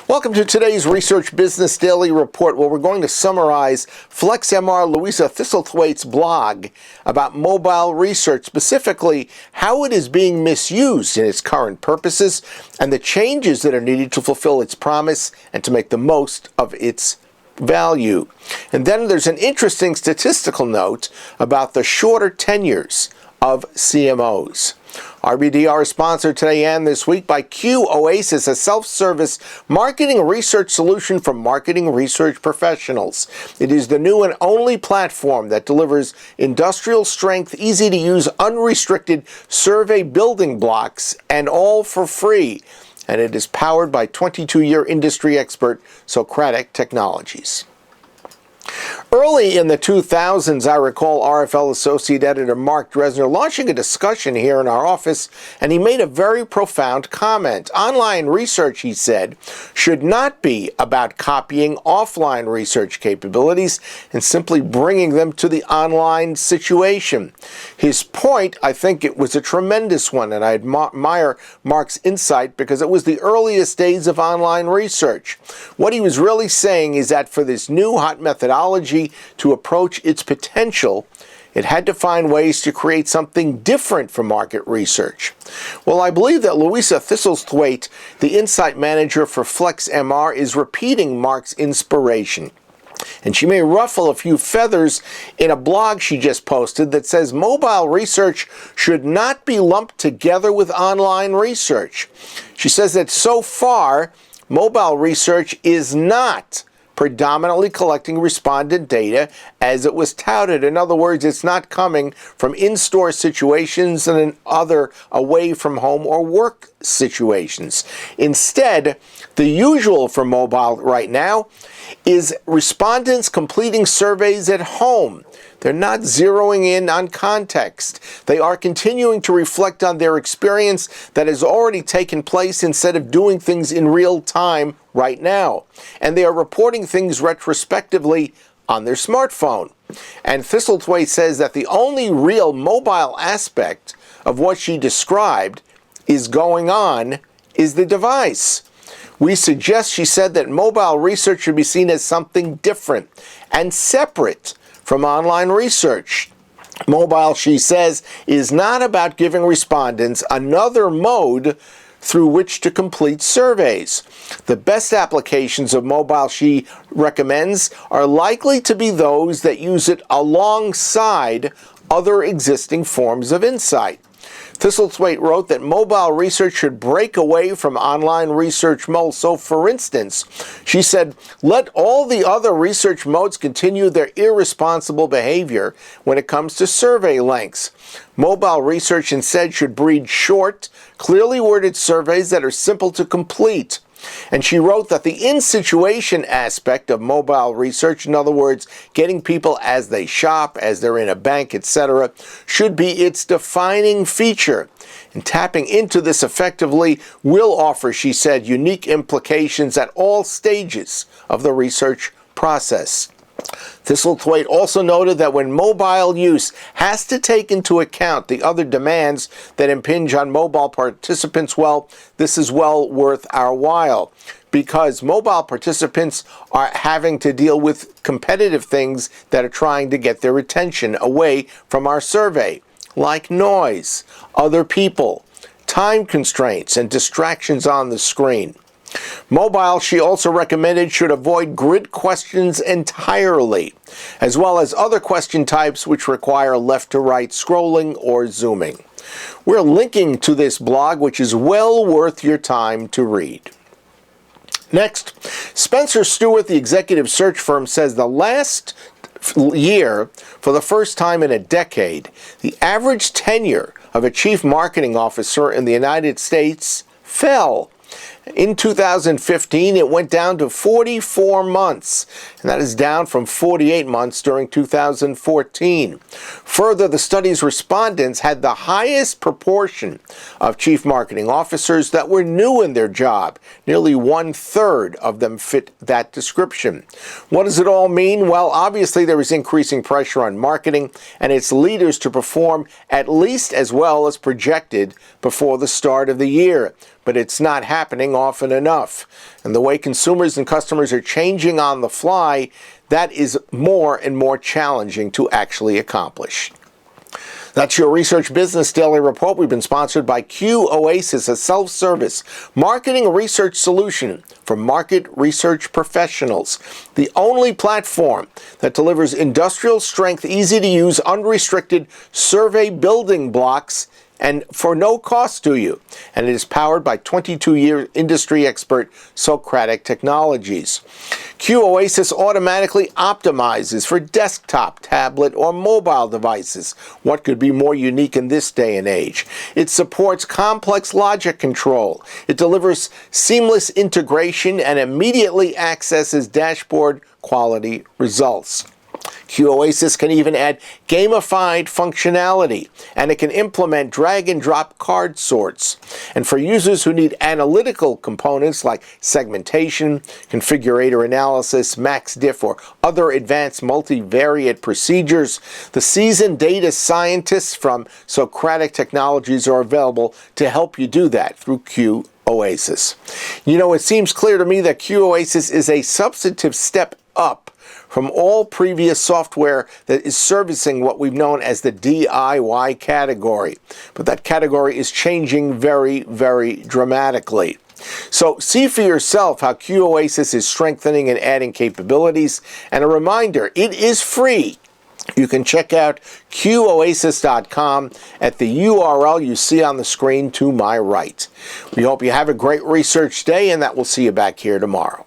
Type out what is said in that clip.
Welcome to today's Research Business Daily Report, where we're going to summarize FlexMR Louisa Thistlethwaite's blog about mobile research, specifically how it is being misused in its current purposes and the changes that are needed to fulfill its promise and to make the most of its value. And then there's an interesting statistical note about the shorter tenures of CMOs. RBDR is sponsored today and this week by Q-Oasis, a self-service marketing research solution for marketing research professionals. It is the new and only platform that delivers industrial-strength, easy-to-use, unrestricted survey building blocks, and all for free. And it is powered by 22-year industry expert Socratic Technologies. Early in the 2000s, I recall RFL Associate Editor Mark Dresner launching a discussion here in our office, and he made a very profound comment. Online research, he said, should not be about copying offline research capabilities and simply bringing them to the online situation. His point, I think it was a tremendous one, and I admire Mark's insight because it was the earliest days of online research. What he was really saying is that for this new hot methodology to approach its potential, it had to find ways to create something different from market research. Well, I believe that Louisa Thistlethwaite, the insight manager for FlexMR, is repeating Mark's inspiration. And she may ruffle a few feathers in a blog she just posted that says mobile research should not be lumped together with online research. She says that so far, mobile research is not predominantly collecting respondent data as it was touted. In other words, it's not coming from in-store situations and other away from home or work situations. Instead, the usual for mobile right now is respondents completing surveys at home. They're not zeroing in on context. They are continuing to reflect on their experience that has already taken place instead of doing things in real time right now. And they are reporting things retrospectively on their smartphone. And Thistlethwaite says that the only real mobile aspect of what she described is going on is the device. We suggest, she said, that mobile research should be seen as something different and separate from online research. Mobile, she says, is not about giving respondents another mode through which to complete surveys. The best applications of mobile, she recommends, are likely to be those that use it alongside other existing forms of insight. Thistlethwaite wrote that mobile research should break away from online research modes. So, for instance, she said, let all the other research modes continue their irresponsible behavior when it comes to survey lengths. Mobile research instead should breed short, clearly worded surveys that are simple to complete. And she wrote that the in-situation aspect of mobile research, in other words, getting people as they shop, as they're in a bank, etc., should be its defining feature. And tapping into this effectively will offer, she said, unique implications at all stages of the research process. Thistlethwaite also noted that when mobile use has to take into account the other demands that impinge on mobile participants, well, this is well worth our while, because mobile participants are having to deal with competitive things that are trying to get their attention away from our survey, like noise, other people, time constraints, and distractions on the screen. Mobile, she also recommended, should avoid grid questions entirely, as well as other question types which require left-to-right scrolling or zooming. We're linking to this blog, which is well worth your time to read. Next, Spencer Stewart, the executive search firm, says the last year, for the first time in a decade, the average tenure of a chief marketing officer in the United States fell. In 2015, it went down to 44 months, and that is down from 48 months during 2014. Further, the study's respondents had the highest proportion of chief marketing officers that were new in their job. Nearly 1/3 of them fit that description. What does it all mean? Well, obviously there is increasing pressure on marketing and its leaders to perform at least as well as projected before the start of the year. but it's not happening often enough. And the way consumers and customers are changing on the fly, that is more and more challenging to actually accomplish. That's your Research Business Daily Report. We've been sponsored by Q-Oasis, a self-service marketing research solution for market research professionals. The only platform that delivers industrial-strength, easy-to-use, unrestricted survey building blocks and for no cost to you. And it is powered by 22-year industry expert Socratic Technologies. Q-Oasis automatically optimizes for desktop, tablet, or mobile devices. What could be more unique in this day and age? It supports complex logic control. It delivers seamless integration and immediately accesses dashboard quality results. Q-Oasis can even add gamified functionality, and it can implement drag-and-drop card sorts. And for users who need analytical components like segmentation, configurator analysis, max diff, or other advanced multivariate procedures, the seasoned data scientists from Socratic Technologies are available to help you do that through Q-Oasis. You know, it seems clear to me that Q-Oasis is a substantive step up from all previous software that is servicing what we've known as the DIY category. But that category is changing very, very dramatically. So see for yourself how Q-Oasis is strengthening and adding capabilities. And a reminder, it is free. You can check out QOasis.com at the URL you see on the screen to my right. We hope you have a great research day and that we'll see you back here tomorrow.